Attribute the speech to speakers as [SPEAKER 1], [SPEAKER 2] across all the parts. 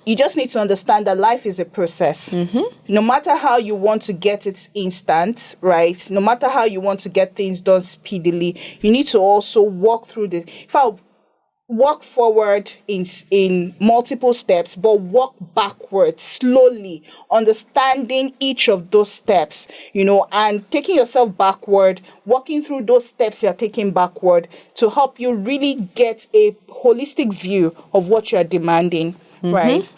[SPEAKER 1] you just need to understand that life is a process. No matter how you want to get it instant, right? No matter how you want to get things done speedily, you need to also walk through this. If I walk forward in multiple steps, but walk backwards slowly, understanding each of those steps, and taking yourself backward, walking through those steps you're taking backward to help you really get a holistic view of what you're demanding, right?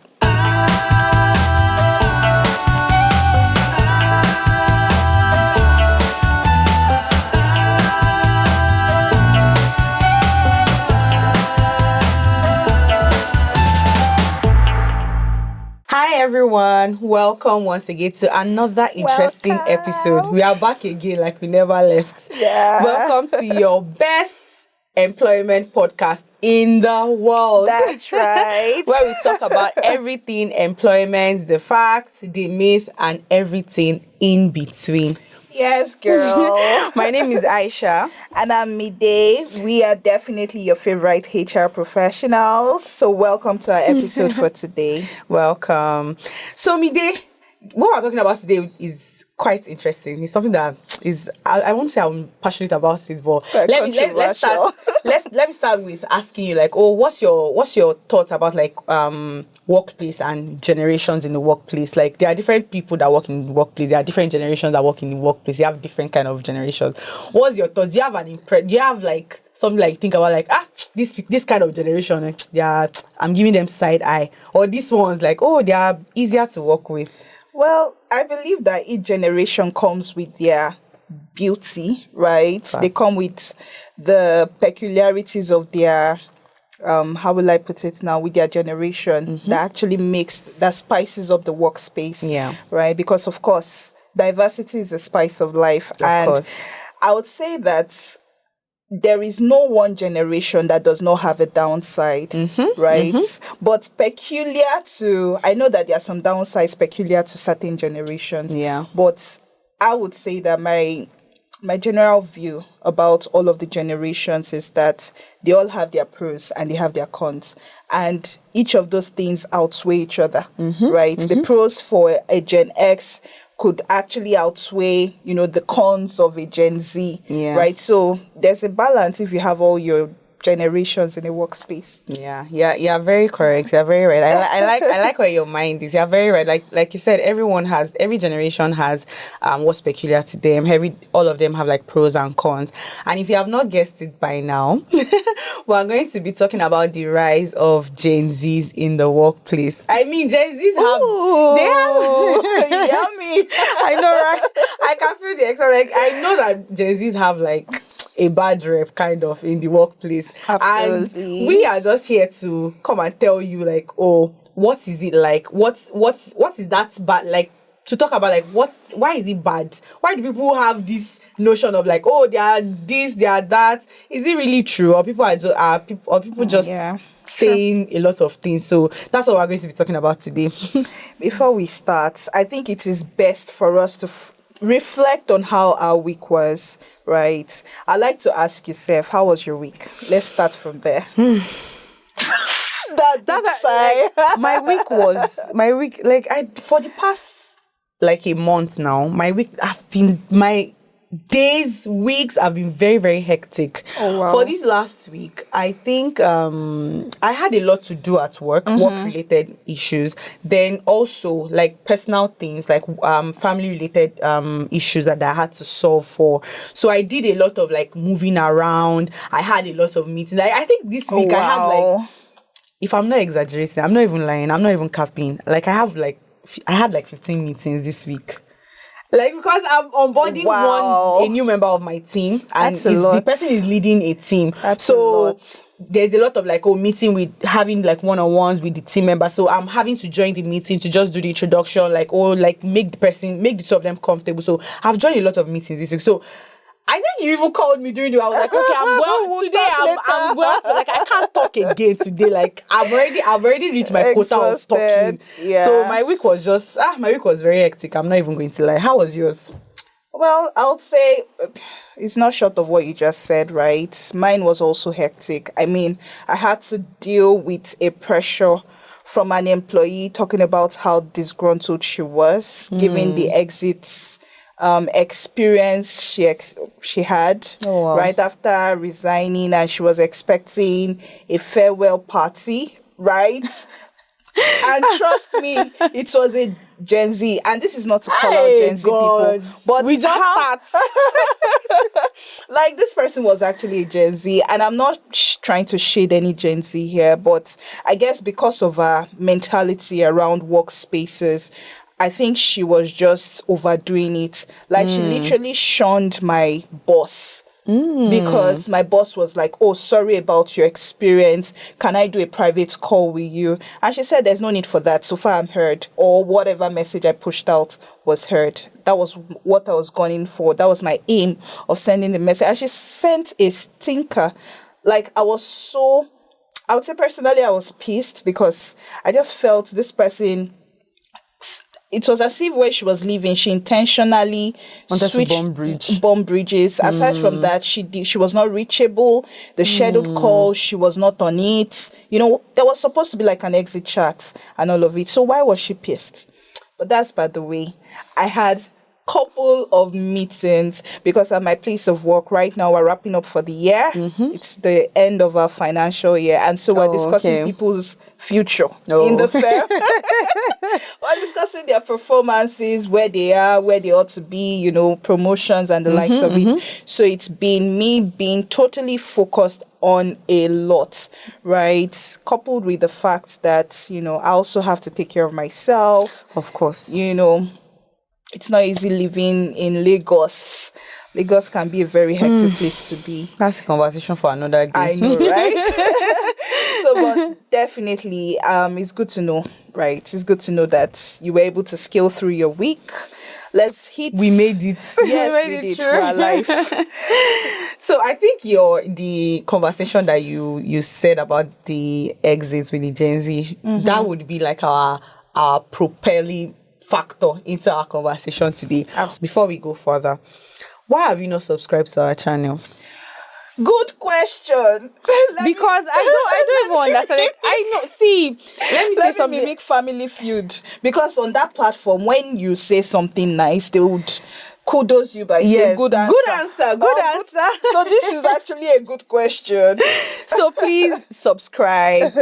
[SPEAKER 2] Hi everyone, welcome once again to another interesting episode. We are back again like we never left.
[SPEAKER 1] Yeah.
[SPEAKER 2] Welcome to your best employment podcast in the world.
[SPEAKER 1] That's right.
[SPEAKER 2] Where we talk about everything employment, the fact, the myth, and everything in between.
[SPEAKER 1] Yes, girl.
[SPEAKER 2] My name is Aisha.
[SPEAKER 1] And I'm Mide. We are definitely your favorite HR professionals. So welcome to our episode for today.
[SPEAKER 2] Welcome. So Mide, what we're talking about today is quite interesting. It's something that is, I won't say I'm passionate about it, but let's start with asking you, like, what's your thoughts about like workplace and generations in the workplace? Like, there are different people that work in the workplace. There are different generations that work in the workplace. You have different kind of generations. What's your thoughts? Do you have do you have like something like think about like this kind of generation? Like, I'm giving them side eye, or this one's like they are easier to work with.
[SPEAKER 1] Well, I believe that each generation comes with their beauty, right?
[SPEAKER 2] Fact.
[SPEAKER 1] They come with the peculiarities of their, how will I put it now, with their generation that actually that spices up the workspace.
[SPEAKER 2] Yeah.
[SPEAKER 1] Right? Because, of course, diversity is the spice of life.
[SPEAKER 2] Of course.
[SPEAKER 1] I would say that there is no one generation that does not have a downside, right? But I know that there are some downsides peculiar to certain generations.
[SPEAKER 2] Yeah.
[SPEAKER 1] But I would say that my general view about all of the generations is that they all have their pros and they have their cons. And each of those things outweigh each other, right? The pros for a Gen X could actually outweigh, the cons of a Gen Z, right? So there's a balance if you have all your generations in a workspace.
[SPEAKER 2] You're very correct. You're very right. I like where your mind is. You're very right. Like you said, every generation has what's peculiar to them. All of them have like pros and cons. And if you have not guessed it by now, we're going to be talking about the rise of Gen Zs in the workplace. I mean, Gen Zs have
[SPEAKER 1] Yummy.
[SPEAKER 2] I know, right? I can feel the extra. Like, I know that Gen Zs have like a bad rep kind of in the workplace.
[SPEAKER 1] Absolutely.
[SPEAKER 2] And we are just here to come and tell you like, what is it like? What is that bad? Like, to talk about like why is it bad? Why do people have this notion of like, they are this, they are that? Is it really true? Or people just saying a lot of things? So that's what we're going to be talking about today.
[SPEAKER 1] Before we start, I think it is best for us to reflect on how our week was, right? I'd like to ask you, Seth, how was your week? Let's start from there.
[SPEAKER 2] My week, like for the past like a month now, my weeks have been very, very hectic.
[SPEAKER 1] Oh, wow.
[SPEAKER 2] For this last week, I think I had a lot to do at work, work-related issues. Then also like personal things, like family-related issues that I had to solve for. So I did a lot of like moving around. I had a lot of meetings. Like, I think this week I had like, if I'm not exaggerating, I'm not even lying, I'm not even capping. Like I had like 15 meetings this week. Like, because I'm onboarding a new member of my team, and the person is leading a team. There's a lot of like meeting with having like one-on-ones with the team members. So I'm having to join the meeting to just do the introduction, like make the two of them comfortable. So I've joined a lot of meetings this week. So I think you even called me during the. I was like, okay, I'm well today. I'm well. Like, I can't talk again today. Like, I've already reached my quota of talking.
[SPEAKER 1] Yeah.
[SPEAKER 2] So my week was very hectic. I'm not even going to lie. How was yours?
[SPEAKER 1] Well, I would say it's not short of what you just said, right? Mine was also hectic. I mean, I had to deal with a pressure from an employee talking about how disgruntled she was, given the exits experience she had right after resigning, and she was expecting a farewell party, right? And trust me, it was a Gen Z, and this is not to call out Gen Z people, but
[SPEAKER 2] we just start.
[SPEAKER 1] Like, this person was actually a Gen Z, and I'm not trying to shade any Gen Z here, but I guess because of her mentality around workspaces, I think she was just overdoing it. Like, she literally shunned my boss. Because my boss was like, oh, sorry about your experience. Can I do a private call with you? And she said, there's no need for that. So far, I'm heard. Or whatever message I pushed out was heard. That was what I was going for. That was my aim of sending the message. And she sent a stinker. Like, I would say personally, I was pissed because I just felt this person. It was as if when she was leaving, she intentionally switched bomb bridges. Aside from that, she was not reachable. The scheduled call, she was not on it. You know, there was supposed to be like an exit chat and all of it. So why was she pissed? But that's by the way. I had couple of meetings because at my place of work right now, we're wrapping up for the year. It's the end of our financial year, and so we're discussing people's future in the firm. We're discussing their performances, where they are, where they ought to be, you know, promotions and the likes of it. So it's been me being totally focused on a lot, right? Coupled with the fact that, you know, I also have to take care of myself.
[SPEAKER 2] Of course.
[SPEAKER 1] You know, it's not easy living in Lagos. Lagos can be a very hectic place to be.
[SPEAKER 2] That's a conversation for another day.
[SPEAKER 1] I know, right? So, but definitely, it's good to know, right? It's good to know that you were able to scale through your week. We made it.
[SPEAKER 2] Yes, we did. We're alive. So I think the conversation that you said about the exits with the Gen Z, that would be like our propelling factor into our conversation today. Before we go further, why have you not subscribed to our channel?
[SPEAKER 1] Good question.
[SPEAKER 2] Because I don't even understand it. I know. See, let me
[SPEAKER 1] mimic Family Feud, because on that platform, when you say something nice, they would kudos you by saying good answer.
[SPEAKER 2] Good answer.
[SPEAKER 1] So this is actually a good question.
[SPEAKER 2] So please subscribe,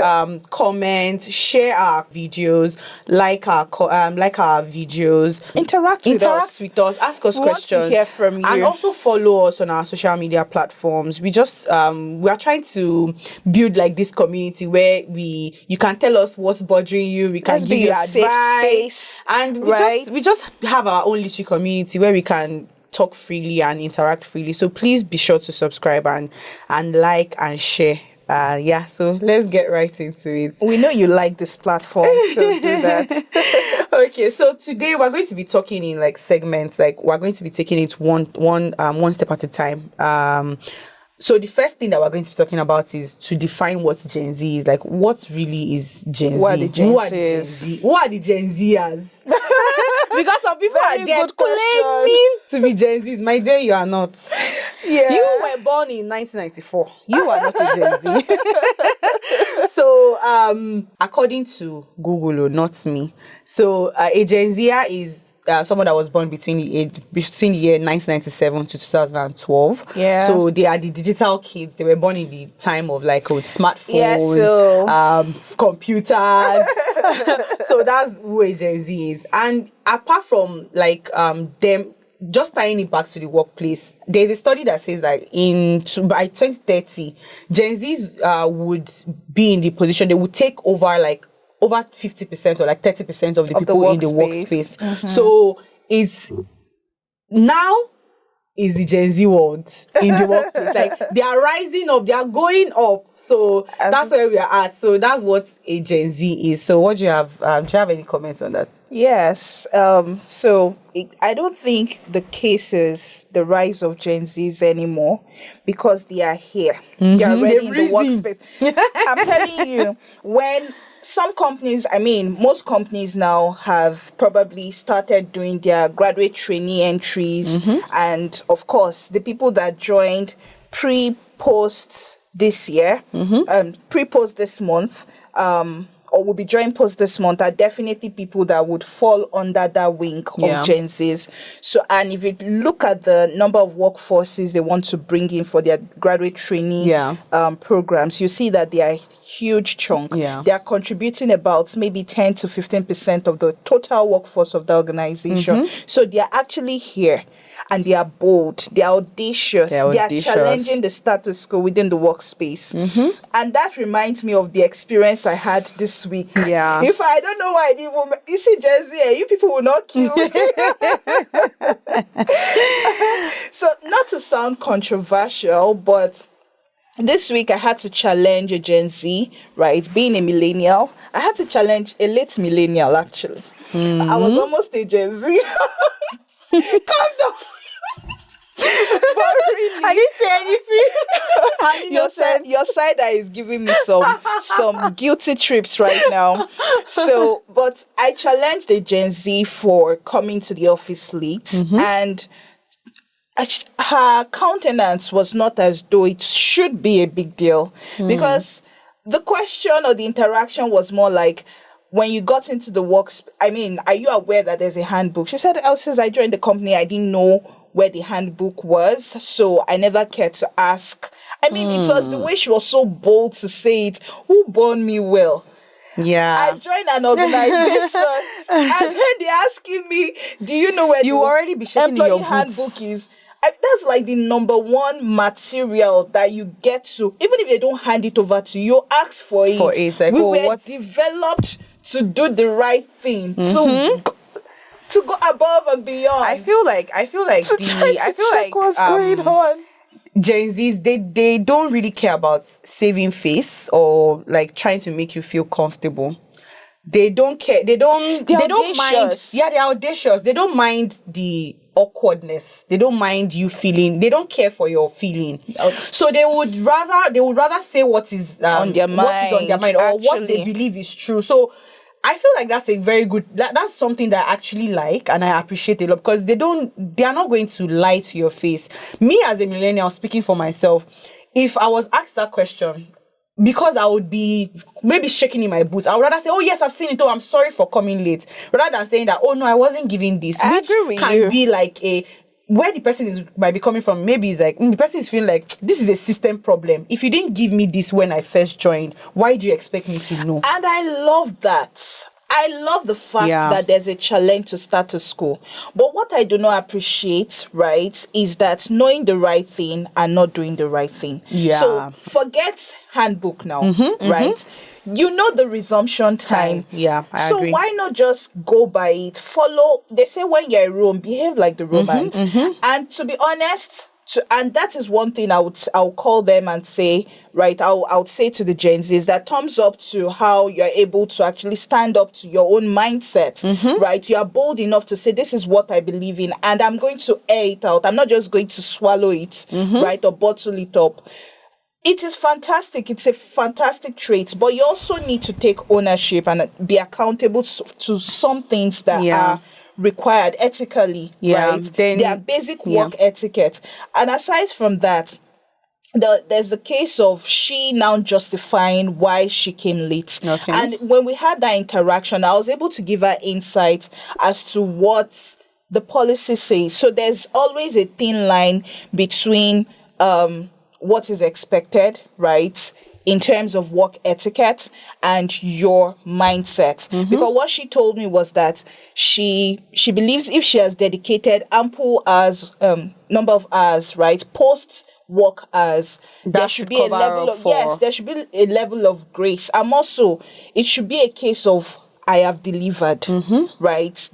[SPEAKER 2] comment, share our videos, like our videos,
[SPEAKER 1] interact with us,
[SPEAKER 2] ask us questions.
[SPEAKER 1] Want to hear from you,
[SPEAKER 2] and also follow us on our social media platforms. We just we are trying to build like this community where you can tell us what's bothering you. We can give you advice,
[SPEAKER 1] safe space,
[SPEAKER 2] and we just have our own little community where we can talk freely and interact freely. So please be sure to subscribe and like and share. So let's get right into it.
[SPEAKER 1] We know you like this platform, so do that.
[SPEAKER 2] Okay, so today we're going to be talking in like segments. Like, we're going to be taking it one step at a time. So the first thing that we're going to be talking about is to define what Gen Z is. Like, what really is Gen Z?
[SPEAKER 1] Who are the Gen Zs?
[SPEAKER 2] Who are the Gen Zers? Because some people are there claiming to be Gen Zs. My dear, you are not.
[SPEAKER 1] Yeah.
[SPEAKER 2] You were born in 1994. You are not a Gen Z. So, according to Google, not me. So, a Gen Zer is someone that was born between the year 1997 to 2012.
[SPEAKER 1] Yeah.
[SPEAKER 2] So they are the digital kids. They were born in the time of like smartphones, computers. So that's who a Gen Z is. And apart from like them just tying it back to the workplace, there's a study that says that by 2030, Gen Zs would be in the position, they would take over 50% or like 30% of the people in the workspace. So it's now is the Gen Z world in the workplace. Like, they are rising up, they are going up. So that's where we are at. So that's what a Gen Z is. So what do you have? Do you have any comments on that?
[SPEAKER 1] Yes. I don't think the case is the rise of Gen Zs anymore, because they are here. They are already in the workspace. I'm telling you, when some companies, most companies now have probably started doing their graduate trainee entries. And of course, the people that joined pre-post this year, pre-post this month, or will be joining post this month are definitely people that would fall under that wing of Gen Zs. So, and if you look at the number of workforces they want to bring in for their graduate trainee programs, you see that they are huge chunk. They are contributing about maybe 10 to 15% of the total workforce of the organization. So they are actually here. And they are bold, they are audacious, they are challenging the status quo within the workspace. And that reminds me of the experience I had this week. If I don't know why I didn't even, you see, Gen Z, you people will not kill me. So, not to sound controversial, but this week I had to challenge a Gen Z, right? Being a millennial, I had to challenge a late millennial, actually. I was almost a Gen Z. Calm down. But really,
[SPEAKER 2] I didn't say anything.
[SPEAKER 1] Your side eye is giving me some guilty trips right now. So, but I challenged the Gen Z for coming to the office late, and her countenance was not as though it should be a big deal, because the question or the interaction was more like, when you got into the I mean, are you aware that there's a handbook? She said, since I joined the company, I didn't know where the handbook was, so I never cared to ask. I mean, it was the way she was so bold to say it. Who born me well? I joined an organization, and then they're asking me, do you know where
[SPEAKER 2] you
[SPEAKER 1] the
[SPEAKER 2] already be shaking
[SPEAKER 1] employee
[SPEAKER 2] your
[SPEAKER 1] handbook is? That's like the number one material that you get to, even if they don't hand it over to you, ask for it.
[SPEAKER 2] Like,
[SPEAKER 1] we were developed to do the right thing, to go above and beyond.
[SPEAKER 2] I feel like
[SPEAKER 1] what's going on.
[SPEAKER 2] Gen Zs, they don't really care about saving face or like trying to make you feel comfortable. They don't care. They don't mind. Yeah, they're audacious. They don't mind the awkwardness. They don't mind you feeling. They don't care for your feeling. So they would rather say what is
[SPEAKER 1] on their mind,
[SPEAKER 2] or what they believe is true. So I feel like that's a very good, that's something that I actually like and I appreciate a lot, because they are not going to lie to your face. Me as a millennial, speaking for myself, if I was asked that question, because I would be maybe shaking in my boots, I would rather say, oh yes, I've seen it, oh I'm sorry for coming late, rather than saying that, oh no, I wasn't given this, which can be like where the person might be coming from. Maybe it's like the person is feeling like this is a system problem. If you didn't give me this when I first joined, why do you expect me to know?
[SPEAKER 1] And I love that. I love the fact that there's a challenge to status quo. But what I do not appreciate, right, is that knowing the right thing and not doing the right thing. So forget handbook now, right? You know the resumption time.
[SPEAKER 2] I agree.
[SPEAKER 1] Why not just go by it? Follow. They say when you're in Rome, behave like the Romans. And to be honest, and that is one thing I'll call them and say, right, I would say to the Gen Zs that thumbs up to how you're able to actually stand up to your own mindset, right? You are bold enough to say, this is what I believe in, and I'm going to air it out. I'm not just going to swallow it, right, or bottle it up. It is fantastic. It's a fantastic trait, but you also need to take ownership and be accountable to some things that are required ethically, right? Then, there are basic work etiquette. And aside from that, there's the case of she now justifying why she came late. And when we had that interaction, I was able to give her insight as to what the policy says. So there's always a thin line between what is expected, right, in terms of work etiquette and your mindset. Because what she told me was that she believes if she has dedicated ample hours, number of hours, right, post work hours, there should be a level of there should be a level of grace. And also it should be a case of I have delivered, right?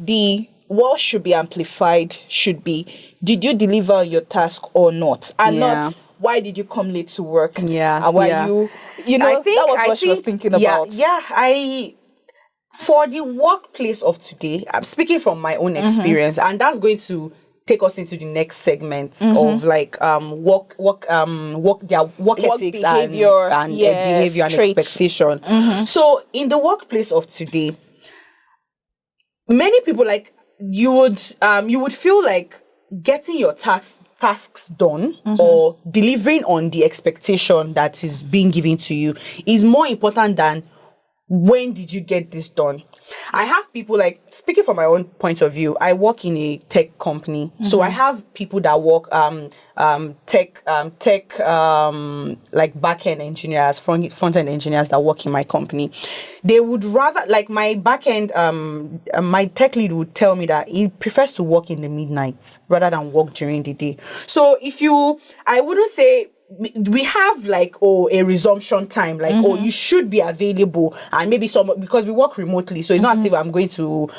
[SPEAKER 1] What should be amplified should be, did you deliver on your task or not? And not, why did you come late to work? And why that was what she was thinking about.
[SPEAKER 2] For the workplace of today, I'm speaking from my own experience, and that's going to take us into the next segment of like work ethics
[SPEAKER 1] behavior,
[SPEAKER 2] and behavior and
[SPEAKER 1] traits.
[SPEAKER 2] expectation. So in the workplace of today, many people, like, you would feel like getting your tasks done or delivering on the expectation that is being given to you is more important than when did you get this done? I have people, like, speaking from my own point of view, I work in a tech company. So I have people that work tech like back-end engineers, front-end engineers that work in my company. They would rather, like, my back-end, my tech lead would tell me that he prefers to work in the midnight rather than work during the day. So I wouldn't say we have like a resumption time, like you should be available, and maybe because we work remotely, so it's not as if I'm going to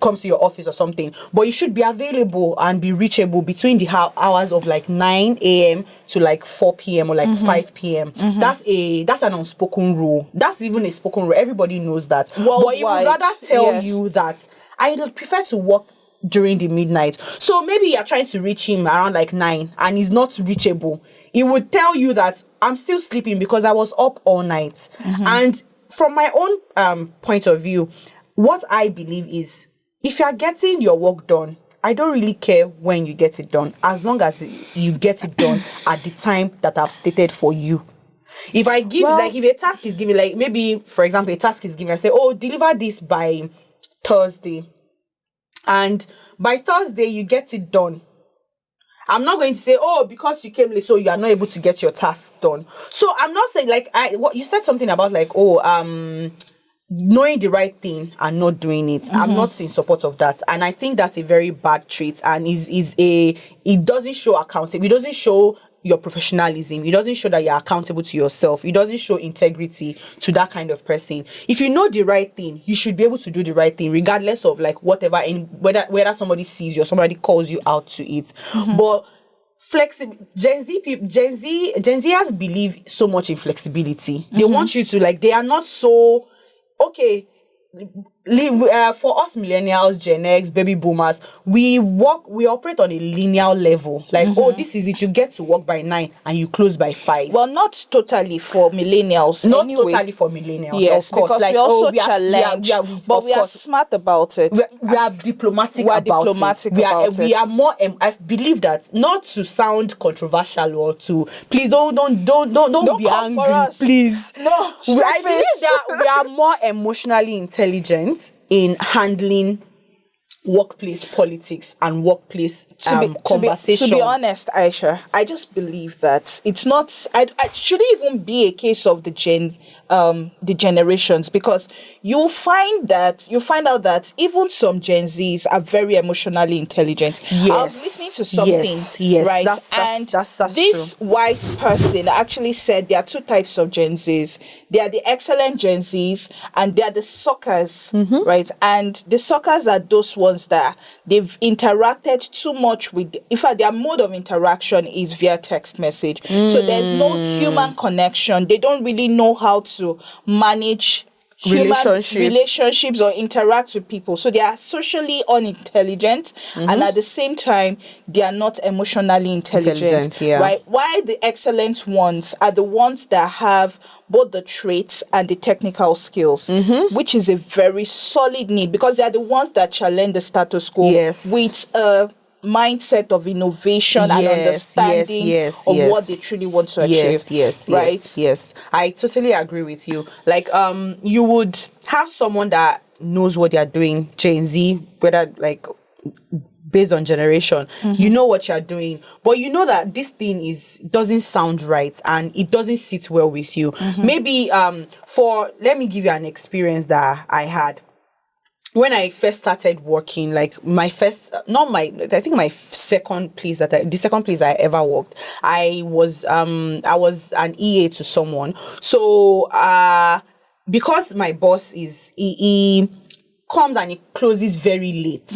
[SPEAKER 2] come to your office or something, but you should be available and be reachable between the hours of like 9 a.m. to like 4 p.m. or like 5 p.m. That's an unspoken rule. That's even a spoken rule. Everybody knows that.
[SPEAKER 1] Worldwide,
[SPEAKER 2] but he would rather tell you that I prefer to work during the midnight. So maybe you're trying to reach him around like 9 and he's not reachable. He would tell you that I'm still sleeping because I was up all night. And from my own point of view, what I believe is, if you're getting your work done, I don't really care when you get it done, as long as you get it done at the time that I've stated for you. If I give, like, if a task is given, like maybe, for example, a task is given, I say, oh, deliver this by Thursday. And by Thursday, you get it done. I'm not going to say, oh, because you came late, so you are not able to get your task done. So I'm not saying, like, what you said something about, like, knowing the right thing and not doing it. I'm not in support of that. And I think that's a very bad trait, and it doesn't show accountability. It doesn't show your professionalism. It doesn't show that you're accountable to yourself. It doesn't show integrity to that kind of person. If you know the right thing, you should be able to do the right thing, regardless of like whatever, and whether somebody sees you or somebody calls you out to it. But Gen Zers believe so much in flexibility. They want you to, like, they are not so okay. For us millennials, Gen X, baby boomers, we operate on a linear level. Like, oh, this is it. You get to work by 9 and you close by 5.
[SPEAKER 1] Well, not totally for millennials.
[SPEAKER 2] Not
[SPEAKER 1] anyway.
[SPEAKER 2] Totally for millennials.
[SPEAKER 1] Yes,
[SPEAKER 2] of course.
[SPEAKER 1] because
[SPEAKER 2] like,
[SPEAKER 1] we also challenge, but we are smart about it.
[SPEAKER 2] We are diplomatic about it. We are more. I believe that, not to sound controversial or to, please don't be angry,
[SPEAKER 1] for us.
[SPEAKER 2] please.
[SPEAKER 1] No,
[SPEAKER 2] I believe that we are more emotionally intelligent in handling workplace politics and workplace conversation.
[SPEAKER 1] To be honest, Aisha, I just believe that it's not. I shouldn't even be a case of the generations, because you find out that even some Gen Zs are very emotionally intelligent.
[SPEAKER 2] Yes,
[SPEAKER 1] I was listening to something,
[SPEAKER 2] yes,
[SPEAKER 1] right?
[SPEAKER 2] That's
[SPEAKER 1] this
[SPEAKER 2] true.
[SPEAKER 1] wise person actually said there are two types of Gen Zs. They are the excellent Gen Zs, and they are the suckers, right? And the suckers are those ones that they've interacted too much with. In fact, their mode of interaction is via text message. So there's no human connection. They don't really know how to manage relationships or interact with people. So they are socially unintelligent, and at the same time, they are not emotionally intelligent. Right? Why the excellent ones are the ones that have both the traits and the technical skills, which is a very solid need, because they are the ones that challenge the status quo with a mindset of innovation and understanding of what they truly want to achieve.
[SPEAKER 2] Yes. I totally agree with you. Like, you would have someone that knows what they are doing, Gen Z, whether like based on generation, you know what you're doing, but you know that this thing doesn't sound right and it doesn't sit well with you. Maybe let me give you an experience that I had. When I first started working, like my second place I ever worked, I was an EA to someone. So because my boss he comes and he closes very late,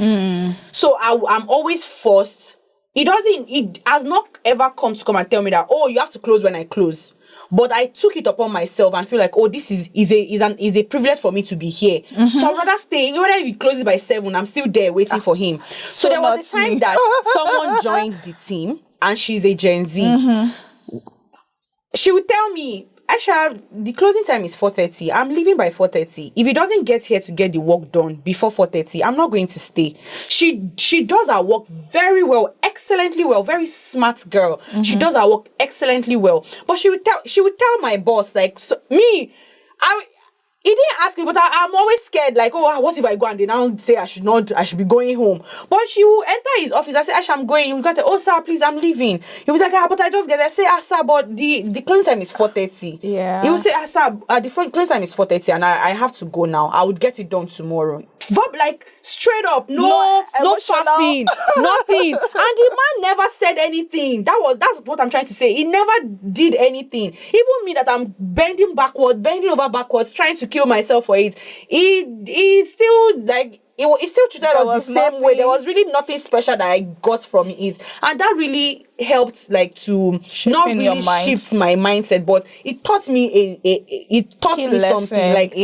[SPEAKER 2] so I'm always forced. It has not ever come and tell me that, oh, you have to close when I close. But I took it upon myself and feel like, oh, this is a privilege for me to be here. So I'd rather stay. Whether if he closes by 7, I'm still there waiting for him. So there was a time that someone joined the team, and she's a Gen Z. She would tell me, Aisha, the closing time is 4:30. I'm leaving by 4:30. If he doesn't get here to get the work done before 4:30, I'm not going to stay. She does her work very well, excellently well, very smart girl. She does her work excellently well. But she would tell my boss, like, so me, He didn't ask me, but I'm always scared. Like, oh, what if I go and they now say I should be going home? But she will enter his office. I say, Aisha, I'm going. You got to, oh, sir, please, I'm leaving. He was like, but I just get there. I say, sir, but the closing time is 4:30.
[SPEAKER 1] Yeah.
[SPEAKER 2] He will say, sir, the closing time is 4:30 and I have to go now. I would get it done tomorrow. Like straight up, no faffing, nothing. And the man never said anything. That's what I'm trying to say. He never did anything. Even me that I'm bending over backwards, trying to kill myself for it. He still like he still treated us the same way. There was really nothing special that I got from it, and that really helped like to not really shift my mindset, but it taught me it taught me something like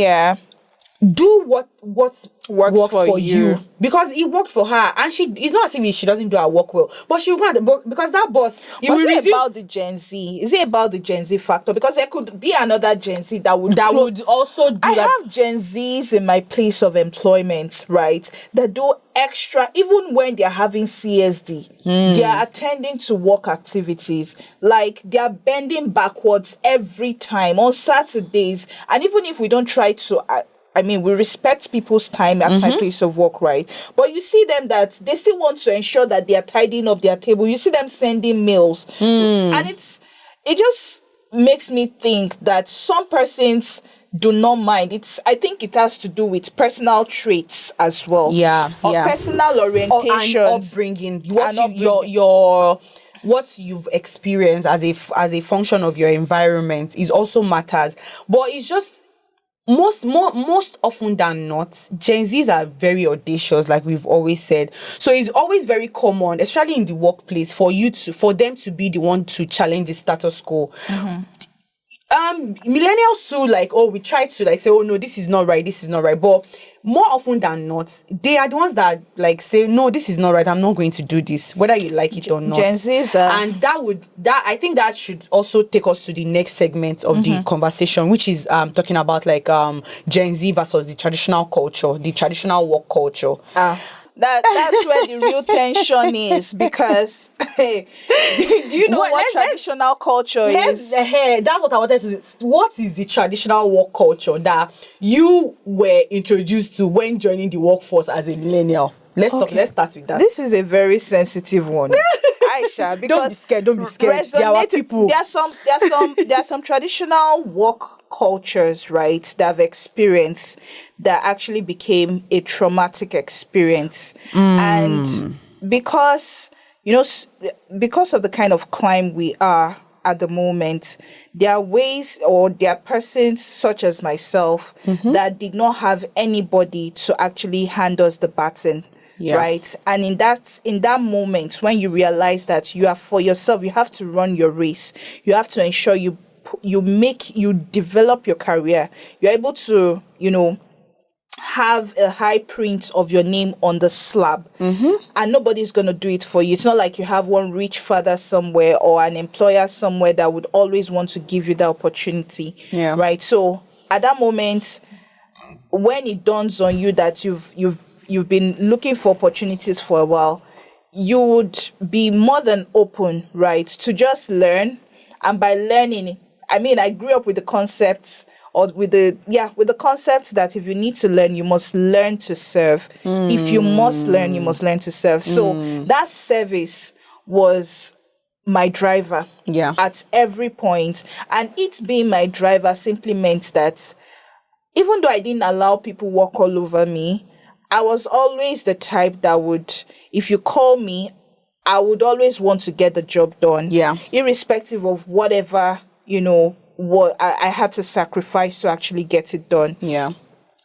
[SPEAKER 2] do what works for you, because it worked for her, and it's not as if she doesn't do her work well, but she won't, because that boss.
[SPEAKER 1] Is it about the Gen Z? Is it about the Gen Z factor? Because there could be another Gen Z that would
[SPEAKER 2] also do that.
[SPEAKER 1] I have Gen Zs in my place of employment, right? That do extra, even when they're having CSD, they are attending to work activities, like they are bending backwards every time on Saturdays, and even if we don't try to. We respect people's time at my place of work, right? But you see them that they still want to ensure that they are tidying up their table. You see them sending mails. And it just makes me think that some persons do not mind. I think it has to do with personal traits as well. Or personal orientation.
[SPEAKER 2] And upbringing. What you've experienced as a function of your environment is also matters. But it's just most often than not, Gen Zs are very audacious, like we've always said. So it's always very common, especially in the workplace, for them to be the one to challenge the status quo. Millennials too, like, we try to like say, oh no, this is not right, but more often than not, they are the ones that like say, no, this is not right, I'm not going to do this, whether you like it or not.
[SPEAKER 1] Gen Zs
[SPEAKER 2] and I think that should also take us to the next segment of the conversation, which is talking about like Gen Z versus the traditional culture, the traditional work culture.
[SPEAKER 1] That's where the real tension is, because do you know what traditional culture is?
[SPEAKER 2] That's what I wanted to do. What is the traditional work culture that you were introduced to when joining the workforce as a millennial? Let's start with that.
[SPEAKER 1] This is a very sensitive one, Aisha, because
[SPEAKER 2] don't be scared. There are people.
[SPEAKER 1] There are some traditional work cultures, right, that I've experienced that actually became a traumatic experience. And because of the kind of climb we are at the moment, there are ways, or there are persons such as myself that did not have anybody to actually hand us the baton. Right. And in that moment, when you realize that you are for yourself, you have to run your race. You have to ensure you develop your career. You're able to, have a high print of your name on the slab, and nobody's going to do it for you. It's not like you have one rich father somewhere or an employer somewhere that would always want to give you the opportunity. Right. So at that moment, when it dawns on you that you've been looking for opportunities for a while, you would be more than open, right, to just learn. And by learning, I grew up with the concepts, or with the concept that if you need to learn, you must learn to serve. If you must learn, you must learn to serve. So that service was my driver at every point. And it being my driver simply meant that even though I didn't allow people walk all over me, I was always the type that would, if you call me, I would always want to get the job done. Irrespective of whatever, what I had to sacrifice to actually get it done.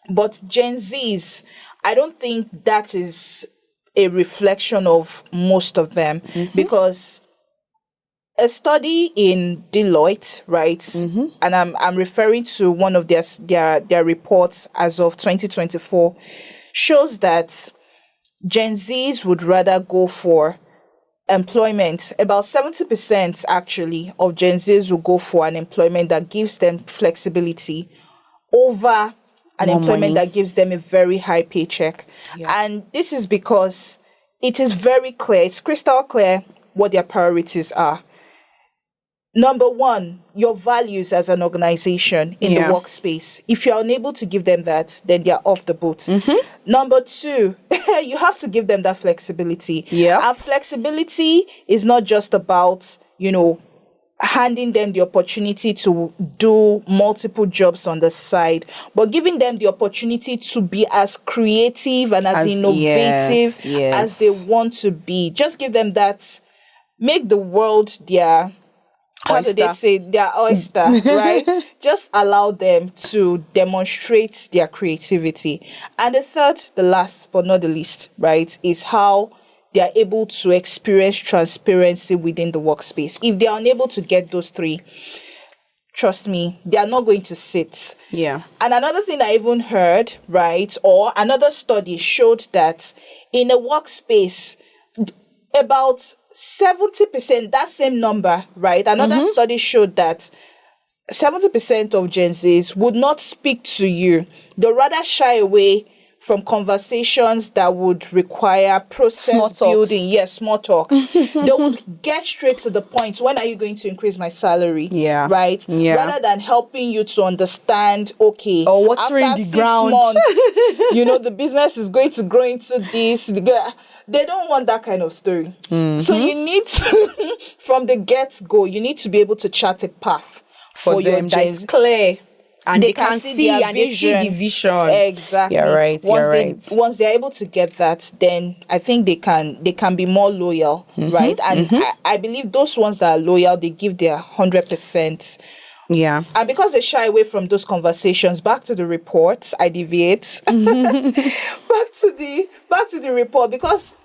[SPEAKER 1] But Gen Zs, I don't think that is a reflection of most of them, because a study in Deloitte, right? And I'm referring to one of their reports as of 2024, shows that Gen Zs would rather go for employment. About 70% actually of Gen Zs will go for an employment that gives them flexibility over an employment that gives them a very high paycheck. And this is because it is very clear, it's crystal clear what their priorities are. Number one, your values as an organization in the workspace. If you're unable to give them that, then they're off the boat. Number two, you have to give them that flexibility. And flexibility is not just about, handing them the opportunity to do multiple jobs on the side, but giving them the opportunity to be as creative and as innovative as they want to be. Just give them that, make the world their... How do they say, their oyster, right? Just allow them to demonstrate their creativity. And the third, the last but not the least, right, is how they are able to experience transparency within the workspace. If they are unable to get those three, trust me, they are not going to sit. And another thing I even heard, right, or another study showed that in a workspace, about 70%, that same number, right? Another study showed that 70% of Gen Zs would not speak to you. They'd rather shy away from conversations that would require process building. Yes, small talks. They would get straight to the point. When are you going to increase my salary? Right? Rather than helping you to understand, okay,
[SPEAKER 2] or what's in the ground.
[SPEAKER 1] Months, the business is going to grow into this. They don't want that kind of story. So you need to, from the get-go, you need to be able to chart a path for them
[SPEAKER 2] that is clear. And they can see and they see the vision.
[SPEAKER 1] Exactly.
[SPEAKER 2] You're right.
[SPEAKER 1] Once they're able to get that, then I think they can be more loyal, right? And I believe those ones that are loyal, they give their 100%. And because they shy away from those conversations, back to the reports, I deviate. back to the report, because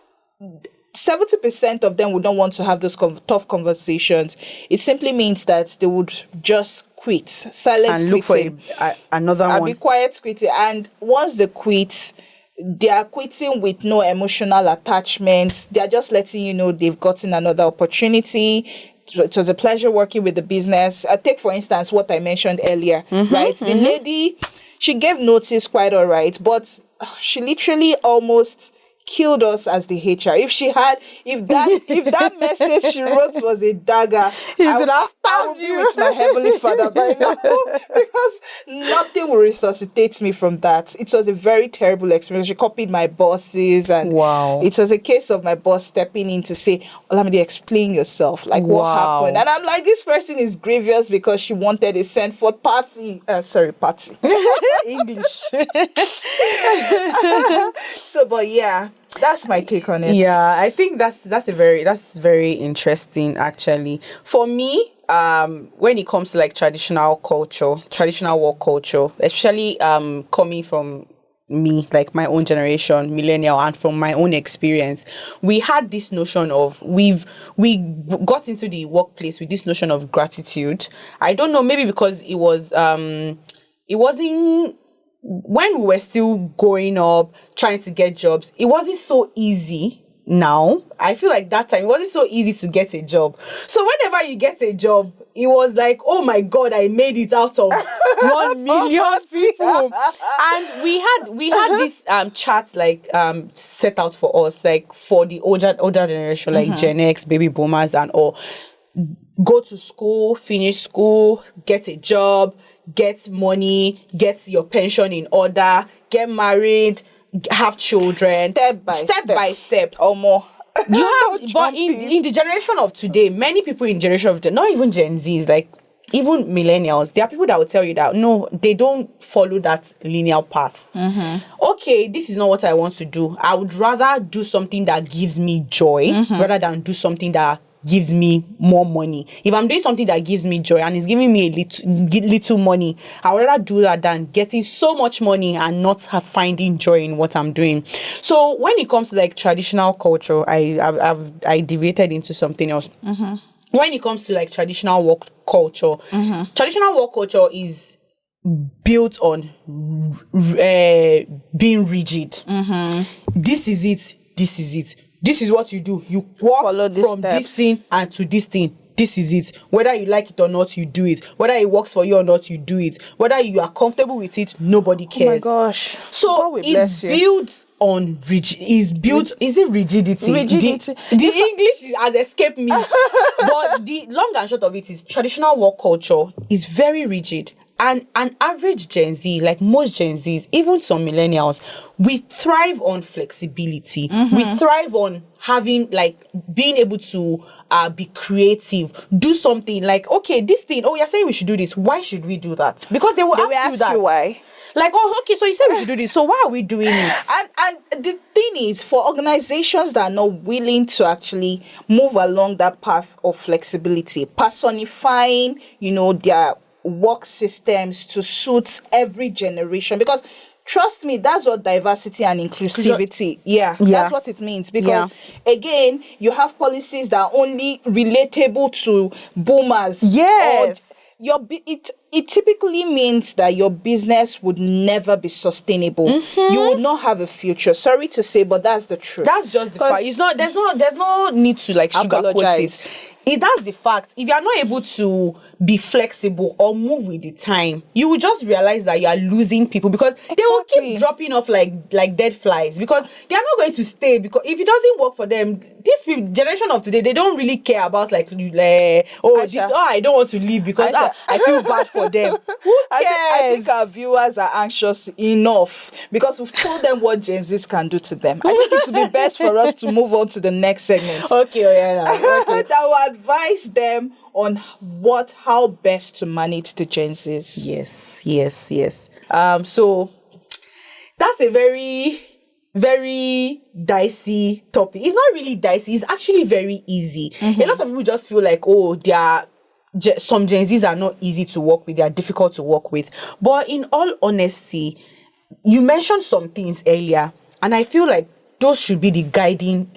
[SPEAKER 1] 70% of them would not want to have those tough conversations. It simply means that they would just quit, silent
[SPEAKER 2] and look
[SPEAKER 1] quitting.
[SPEAKER 2] for another one.
[SPEAKER 1] Be quiet quitting. And once they quit, they are quitting with no emotional attachments. They are just letting you know they've gotten another opportunity. It was a pleasure working with the business. Take, for instance, what I mentioned earlier, right? The lady, she gave notice quite all right, but she literally almost killed us as the HR. If that message she wrote was a dagger, I would be with my Heavenly Father by now, because nothing will resuscitate me from that. It was a very terrible experience. She copied my bosses, and it was a case of my boss stepping in to say, Olamide, explain yourself, like what happened. And I'm like, this person is grievous because she wanted a Sanford party. English. But yeah, that's my take on it.
[SPEAKER 2] Yeah, I think that's very interesting, actually. For me, when it comes to like traditional work culture, especially coming from me, like my own generation, millennial, and from my own experience, we had this notion of we got into the workplace with this notion of gratitude. I don't know, maybe because it wasn't when we were still growing up, trying to get jobs, it wasn't so easy. Now, I feel like that time, it wasn't so easy to get a job. So whenever you get a job, it was like, oh my God, I made it out of 1 million people. And we had this chart set out for us, like for the older generation, like Gen X, baby boomers and all. Go to school, finish school, get a job, get money, get your pension in order, get married, have children, step by step or more. But in the generation of today, many people in generation of today, not even Gen Zs, like even millennials, there are people that will tell you that no, they don't follow that linear path. Okay, this is not what I want to do. I would rather do something that gives me joy rather than do something that gives me more money. If I'm doing something that gives me joy and is giving me a little money, I would rather do that than getting so much money and not finding joy in what I'm doing. So when it comes to like traditional culture, I deviated into something else. When it comes to like traditional work culture, is built on being rigid. This is it. This is what you do. You walk from this thing and to this thing. this is it. Whether you like it or not, you do it. Whether it works for you or not, you do it. Whether you are comfortable with it, nobody cares.
[SPEAKER 1] Oh my gosh.
[SPEAKER 2] So
[SPEAKER 1] God will bless
[SPEAKER 2] it's
[SPEAKER 1] you.
[SPEAKER 2] built on is it rigidity?
[SPEAKER 1] Rigidity.
[SPEAKER 2] The English has escaped me. But the long and short of it is traditional work culture is very rigid. And an average Gen Z, like most Gen Zs, even some millennials, we thrive on flexibility. We thrive on having, like, being able to be creative, do something like, okay, this thing, oh, you're saying we should do this. Why should we do that? Because they will ask you
[SPEAKER 1] why.
[SPEAKER 2] Like, oh, okay, so you said we should do this. So why are we doing it?
[SPEAKER 1] And the thing is, for organizations that are not willing to actually move along that path of flexibility, personifying, their work systems to suit every generation, because trust me, that's what diversity and inclusivity that's what it means. Because again, you have policies that are only relatable to boomers.
[SPEAKER 2] Yes.
[SPEAKER 1] It typically means that your business would never be sustainable. You would not have a future. Sorry to say, but that's the truth.
[SPEAKER 2] That's just the fact. It's not. There's no need to like sugarcoat it. That's the fact. If you are not able to be flexible or move with the time, you will just realize that you are losing people, because they will keep dropping off like dead flies, because they are not going to stay. Because if it doesn't work for them, this generation of today, they don't really care about like Aisha, I don't want to leave because I feel bad for them. Who cares?
[SPEAKER 1] I think our viewers are anxious enough because we've told them what Gen Zs can do to them. I think it would be best for us to move on to the next segment.
[SPEAKER 2] Okay,
[SPEAKER 1] that will advise them on how best to manage the Gen Zs.
[SPEAKER 2] Yes. So that's a very, very dicey topic. It's not really dicey. It's actually very easy. A lot of people just feel like, some Gen Zs are not easy to work with. They are difficult to work with. But in all honesty, you mentioned some things earlier, and I feel like those should be the guiding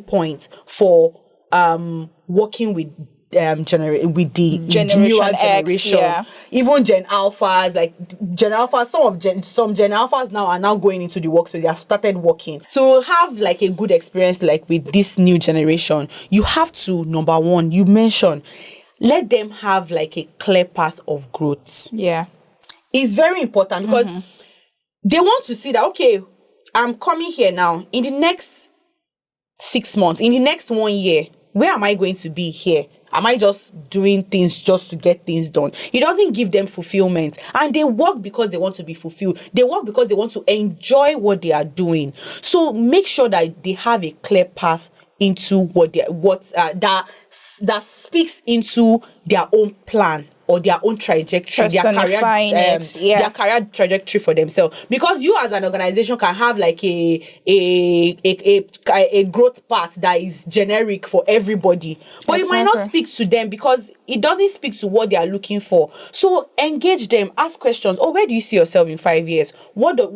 [SPEAKER 2] point for working with with the newer generation, even Gen Alphas, some Gen Alphas now are now going into the workspace. They have started working. So have like a good experience like with this new generation. You have to, number one, you mentioned, let them have like a clear path of growth.
[SPEAKER 1] Yeah,
[SPEAKER 2] it's very important because they want to see that, okay, I'm coming here now in the next 6 months, in the next 1 year. Where am I going to be here? Am I just doing things just to get things done? It doesn't give them fulfillment. And they work because they want to be fulfilled. They work because they want to enjoy what they are doing. So make sure that they have a clear path into that speaks into their own plan or their own trajectory, their career trajectory for themselves. Because you as an organization can have like a growth path that is generic for everybody, but it might not speak to them because it doesn't speak to what they are looking for. So engage them, ask questions. Oh, where do you see yourself in 5 years?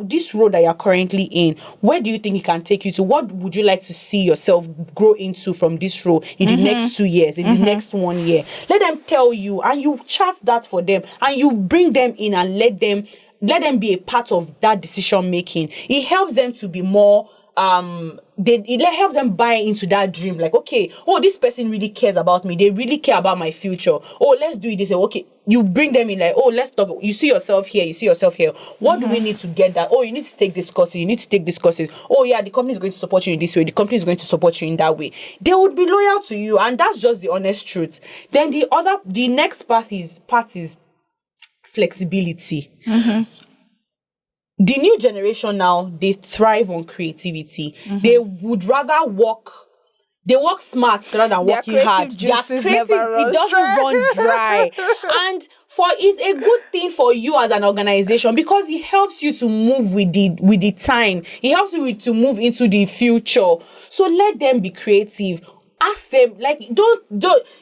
[SPEAKER 2] This road that you're currently in, where do you think it can take you to? What would you like to see yourself grow into from this role in the next 2 years, in the next 1 year? Let them tell you, and you chart that for them, and you bring them in and let them be a part of that decision making. It helps them to be more it helps them buy into that dream. Like, okay, this person really cares about me. They really care about my future. Let's do it this way. Okay, you bring them in like, let's talk. You see yourself here. You see yourself here. What do we need to get that? You need to take this course. You need to take this courses. The company is going to support you in this way. The company is going to support you in that way. They would be loyal to you, and that's just the honest truth. Then the next part is flexibility. The new generation now, they thrive on creativity. They would rather work smart rather than working hard. Their creative, it doesn't run dry. And it's a good thing for you as an organization because it helps you to move with the time. It helps you to move into the future. So let them be creative. Ask them, like, don't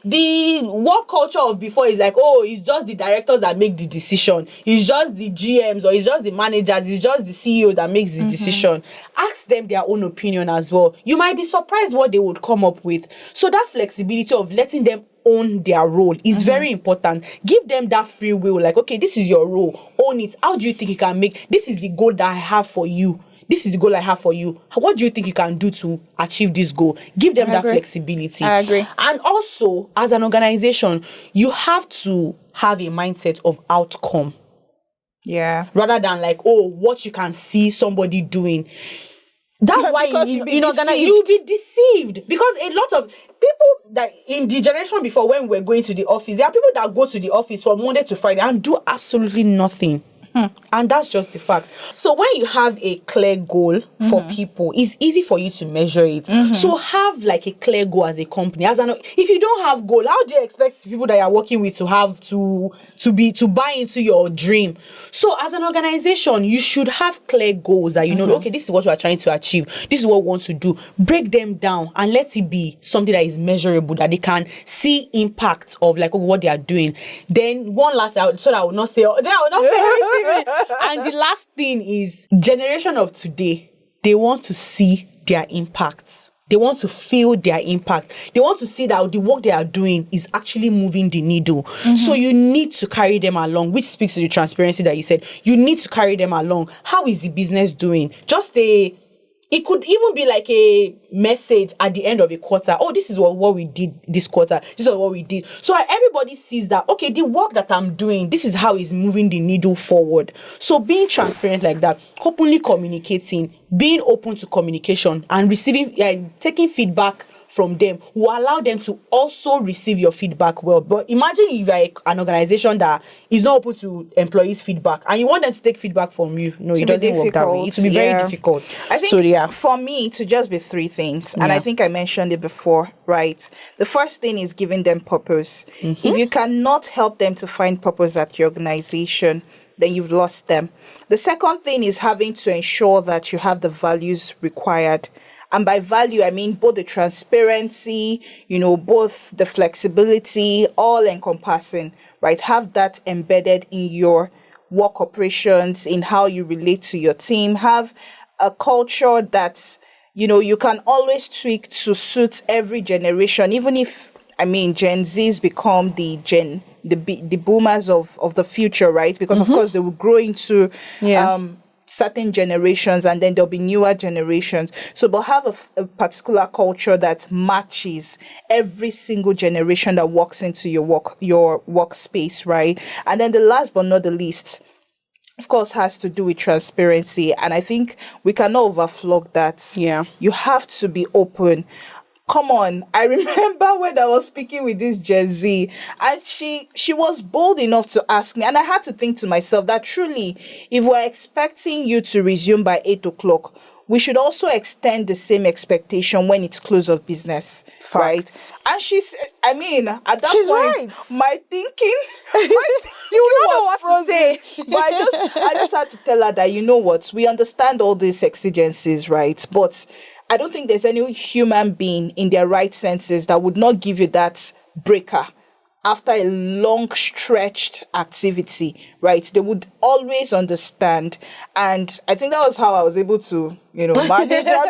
[SPEAKER 2] the work culture of before is like, it's just the directors that make the decision. It's just the GMs or it's just the managers, it's just the CEO that makes the decision. Ask them their own opinion as well. You might be surprised what they would come up with. So that flexibility of letting them own their role is very important. Give them that free will, like, okay, this is your role, own it. How do you think you can make, this is the goal that I have for you. this is the goal I have for you. What do you think you can do to achieve this goal? Give them that flexibility.
[SPEAKER 1] I agree.
[SPEAKER 2] And also, as an organization, you have to have a mindset of outcome.
[SPEAKER 1] Yeah.
[SPEAKER 2] Rather than like, oh, what you can see somebody doing. That's why you'll be deceived. Because a lot of people that in the generation before, when we're going to the office, there are people that go to the office from Monday to Friday and do absolutely nothing. And that's just the fact. So when you have a clear goal for people, it's easy for you to measure it. So have like a clear goal as a company. If you don't have goal, how do you expect people that you're working with to have to buy into your dream? So as an organization, you should have clear goals that you know, okay, this is what we are trying to achieve. This is what we want to do. Break them down and let it be something that is measurable, that they can see impact of like what they are doing. Then one last, so that I will not say everything. And the last thing is, generation of today, they want to see their impact. They want to feel their impact. They want to see that the work they are doing is actually moving the needle. So you need to carry them along, which speaks to the transparency that you said. You need to carry them along. How is the business doing? It could even be like a message at the end of a quarter. Oh, this is what we did this quarter. This is what we did. So everybody sees that, okay, the work that I'm doing, this is how it's moving the needle forward. So being transparent like that, openly communicating, being open to communication and receiving, taking feedback from them will allow them to also receive your feedback well. But imagine if you're an organization that is not open to employees' feedback and you want them to take feedback from you. No, it doesn't work that way. It will be very difficult.
[SPEAKER 1] I think for me, to just be three things, and I think I mentioned it before, right? The first thing is giving them purpose. If you cannot help them to find purpose at your organization, then you've lost them. The second thing is having to ensure that you have the values required. And by value, I mean both the transparency, both the flexibility, all encompassing, right? Have that embedded in your work operations, in how you relate to your team. Have a culture that, you can always tweak to suit every generation, even if, Gen Zs become the boomers of the future, right? Because of course they will grow into, certain generations, and then there'll be newer generations. So, but have a particular culture that matches every single generation that walks into your workspace, right? And then the last but not the least, of course, has to do with transparency. And I think we cannot overflog that.
[SPEAKER 2] Yeah.
[SPEAKER 1] You have to be open. Come on, I remember when I was speaking with this Gen Z, and she was bold enough to ask me, and I had to think to myself that truly, if we're expecting you to resume by 8 o'clock, we should also extend the same expectation when it's close of business.
[SPEAKER 2] Facts.
[SPEAKER 1] Right? And she's, at that
[SPEAKER 2] she's
[SPEAKER 1] point,
[SPEAKER 2] right.
[SPEAKER 1] my thinking was frozen. But I just had to tell her that, you know what, we understand all these exigencies, right? But I don't think there's any human being in their right senses that would not give you that breaker after a long stretched activity, right? They would always understand. And I think that was how I was able to, manage that,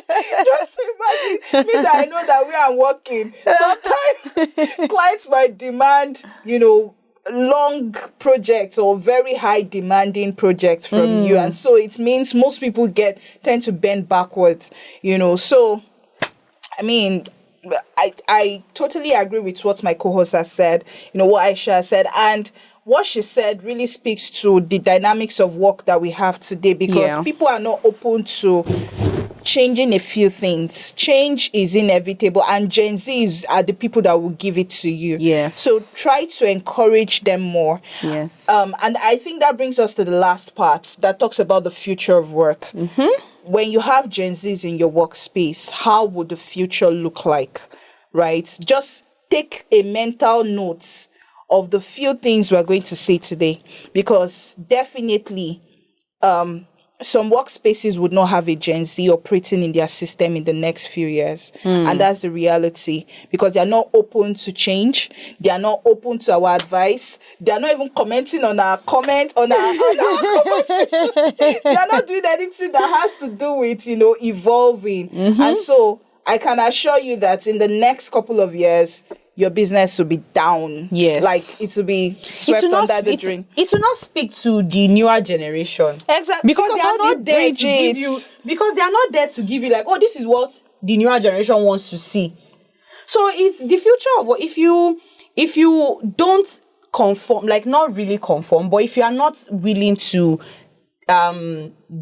[SPEAKER 1] because just imagine me that I know that we are working. Sometimes clients might demand, long projects or very high demanding projects from you, and so it means most people tend to bend backwards, so I totally agree with what my co-host has said, what Aisha said, and what she said really speaks to the dynamics of work that we have today, because people are not open to changing a few things. Change is inevitable, and Gen Zs are the people that will give it to you.
[SPEAKER 2] Yes.
[SPEAKER 1] So try to encourage them more.
[SPEAKER 2] Yes.
[SPEAKER 1] And I think that brings us to the last part that talks about the future of work. When you have Gen Zs in your workspace, how would the future look like? Right? Just take a mental note of the few things we're going to say today, because definitely some workspaces would not have a Gen Z operating in their system in the next few years. And that's the reality, because they are not open to change. They are not open to our advice. They are not even commenting on our comment, on our conversation. They are not doing anything that has to do with, evolving. And so I can assure you that in the next couple of years, your business will be down.
[SPEAKER 2] Yes.
[SPEAKER 1] Like it will be swept under the drain.
[SPEAKER 2] It will not speak to the newer generation.
[SPEAKER 1] Exactly.
[SPEAKER 2] Because they are not there to give you, because they are not there to give you like, oh, this is what the newer generation wants to see. So it's the future of what, if you don't conform, like not really conform, but if you are not willing to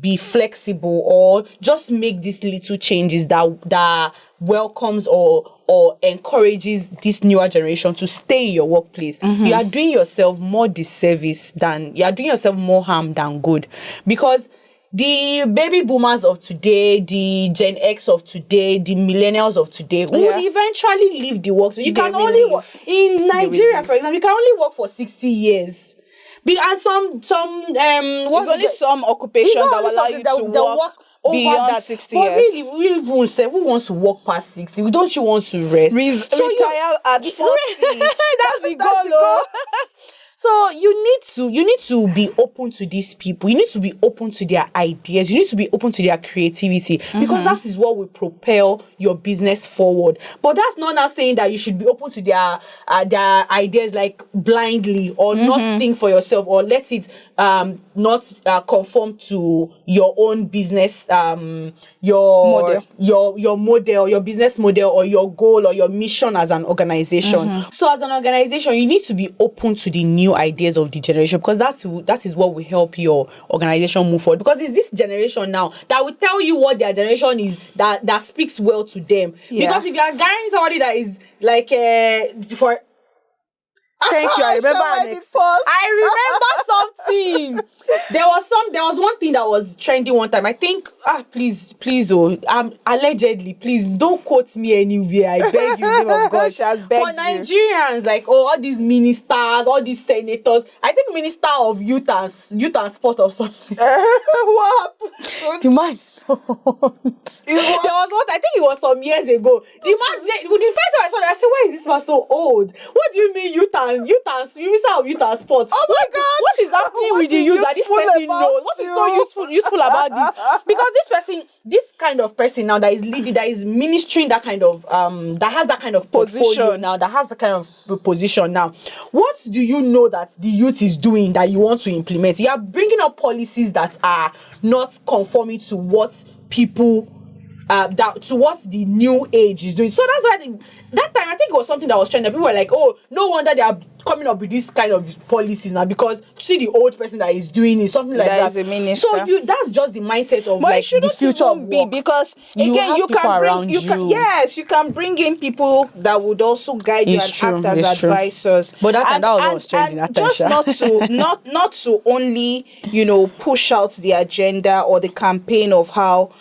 [SPEAKER 2] be flexible or just make these little changes that welcomes or encourages this newer generation to stay in your workplace, you are doing yourself more disservice you are doing yourself more harm than good. Because the baby boomers of today, the Gen X of today, the millennials of today would eventually leave the workspace. You can only work in Nigeria, for example, you can only work for 60 years. And some
[SPEAKER 1] only some occupation that will allow you to work beyond 60 years.
[SPEAKER 2] But really, who wants to work past 60? Don't you want to rest?
[SPEAKER 1] Retire at 40.
[SPEAKER 2] That's the goal. So you need to be open to these people. You need to be open to their ideas. You need to be open to their creativity, because that is what will propel your business forward. But that's not saying that you should be open to their ideas like blindly, or not think for yourself, or let it not conform to your own business your model, your business model, or your goal, or your mission as an organization. So as an organization, you need to be open to the new ideas of the generation, because that is what will help your organization move forward. Because it's this generation now that will tell you what their generation is that speaks well to them. Because if you are guiding somebody that is like for thank you. I remember something. There was one thing that was trending one time. I think, please, allegedly, please don't quote me anywhere. I beg you, name of God. For Nigerians, like, all these ministers, all these senators. I think Minister of Youth and Sport or something.
[SPEAKER 1] What happened?
[SPEAKER 2] The man is so there was one, I think it was some years ago. The man, the first time I saw that, I said, why is this man so old? What do you mean Minister of Youth and Sport?
[SPEAKER 1] Oh my God!
[SPEAKER 2] What is happening with the youth that this person knows? What is so useful about this? Because this kind of person now that is leading, that is ministering that kind of that has that kind of portfolio now, that has the kind of position now. What do you know that the youth is doing that you want to implement? You are bringing up policies that are not conforming to what people to what the new age is doing. So that's why that time I think it was something that was trending. People were like, oh, no wonder they are coming up with this kind of policies now, because see the old person that is doing it, something like that.
[SPEAKER 1] Is a minister.
[SPEAKER 2] So that's just the mindset of
[SPEAKER 1] but
[SPEAKER 2] like the future of work.
[SPEAKER 1] Because again, you can bring in people that would also guide you and act as advisors.
[SPEAKER 2] But that was trending.
[SPEAKER 1] And just not to only push out the agenda or the campaign of how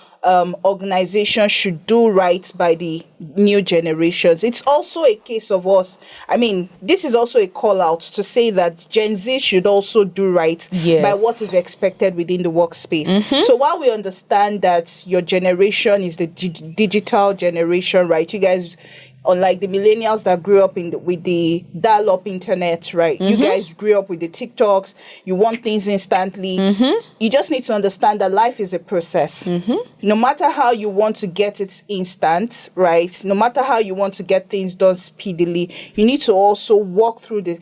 [SPEAKER 1] organizations should do right by the new generations. It's also a case of us. I mean, this is also a call out to say that Gen Z should also do right by what is expected within the workspace. So while we understand that your generation is the digital generation, right? You guys, unlike the millennials that grew up with the dial-up internet, right? You guys grew up with the TikToks. You want things instantly. You just need to understand that life is a process. No matter how you want to get it instant, right? No matter how you want to get things done speedily, you need to also walk through this.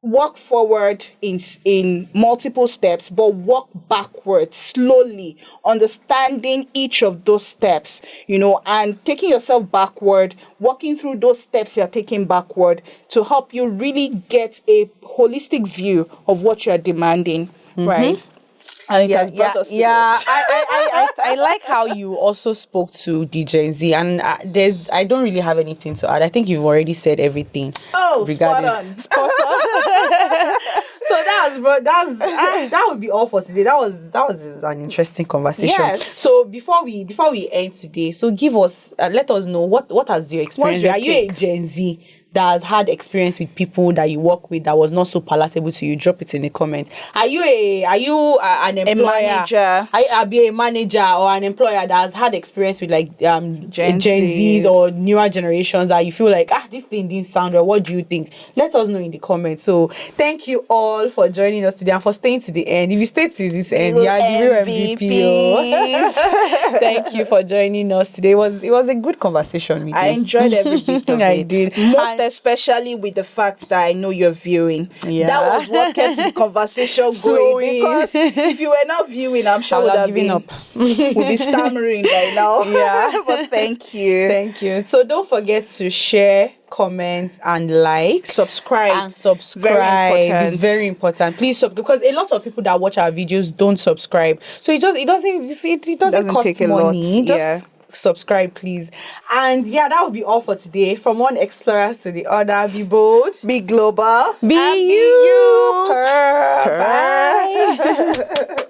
[SPEAKER 1] Walk forward in multiple steps, but walk backwards slowly, understanding each of those steps, and taking yourself backward, walking through those steps you're taking backward to help you really get a holistic view of what you're demanding, right? And it has brought us to
[SPEAKER 2] I like how you also spoke to the Gen Z, and I don't really have anything to add. I think you've already said everything.
[SPEAKER 1] Spot on.
[SPEAKER 2] So that would be all for today. That was an interesting conversation.
[SPEAKER 1] Yes.
[SPEAKER 2] So before we end today, so let us know what has your experience. Are you a Gen Z that has had experience with people that you work with that was not so palatable to you? Drop it in the comments. Are you an employer?
[SPEAKER 1] A manager?
[SPEAKER 2] Are you a manager or an employer that has had experience with like Gen Zs or newer generations that you feel like this thing didn't sound well? What do you think? Let us know in the comments. So thank you all for joining us today and for staying to the end. If you stay to this end, you are the real MVP. Thank you for joining us today. It was a good conversation with you.
[SPEAKER 1] I enjoyed every bit of
[SPEAKER 2] I
[SPEAKER 1] it.
[SPEAKER 2] did.
[SPEAKER 1] Most especially with the fact that I know you're viewing.
[SPEAKER 2] Yeah.
[SPEAKER 1] That was what kept the conversation
[SPEAKER 2] Flowing.
[SPEAKER 1] going. Because if you were not viewing, I'm sure
[SPEAKER 2] I would
[SPEAKER 1] would
[SPEAKER 2] have
[SPEAKER 1] have
[SPEAKER 2] given
[SPEAKER 1] been
[SPEAKER 2] up.
[SPEAKER 1] We'll be stammering right now.
[SPEAKER 2] Yeah.
[SPEAKER 1] But thank you.
[SPEAKER 2] Thank you. So don't forget to share, comment, and like.
[SPEAKER 1] Subscribe.
[SPEAKER 2] Very important. It's very important. Please because a lot of people that watch our videos don't subscribe. So it doesn't cost
[SPEAKER 1] take a
[SPEAKER 2] money.
[SPEAKER 1] lot. Yeah.
[SPEAKER 2] Just subscribe, please. And yeah, that would be all for today. From one explorer to the other, be bold,
[SPEAKER 1] be global,
[SPEAKER 2] be
[SPEAKER 1] and
[SPEAKER 2] you.
[SPEAKER 1] Bye.